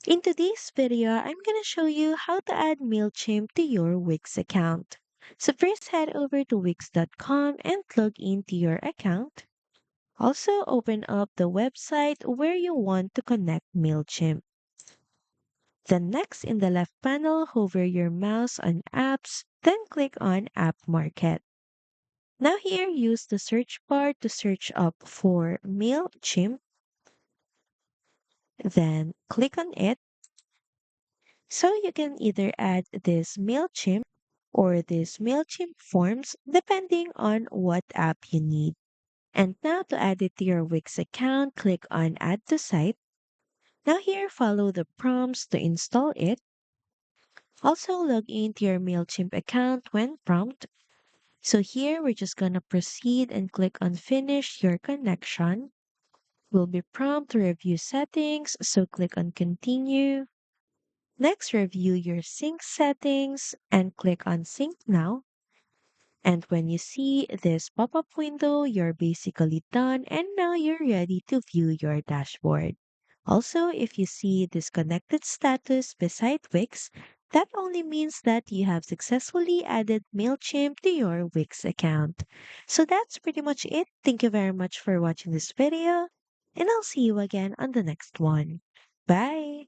In today's video, I'm going to show you how to add Mailchimp to your Wix account. So first head over to wix.com and log into your account. Also open up the website where you want to connect Mailchimp. Then next in the left panel, hover your mouse on apps, then click on App Market. Now here, use the search bar to search up for Mailchimp, then click on it. So you can either add this MailChimp or this MailChimp forms depending on what app you need. And now to add it to your Wix account, click on Add to Site. Now here, follow the prompts to install it. Also log into your MailChimp account when prompt. So here, we're just gonna proceed and click on Finish your connection. Will be prompt to review settings, so click on Continue. Next, review your sync settings and click on Sync Now. And when you see this pop-up window, you're basically done and now you're ready to view your dashboard. Also, if you see disconnected status beside Wix, that only means that you have successfully added MailChimp to your Wix account. So that's pretty much it. Thank you very much for watching this video, and I'll see you again on the next one. Bye!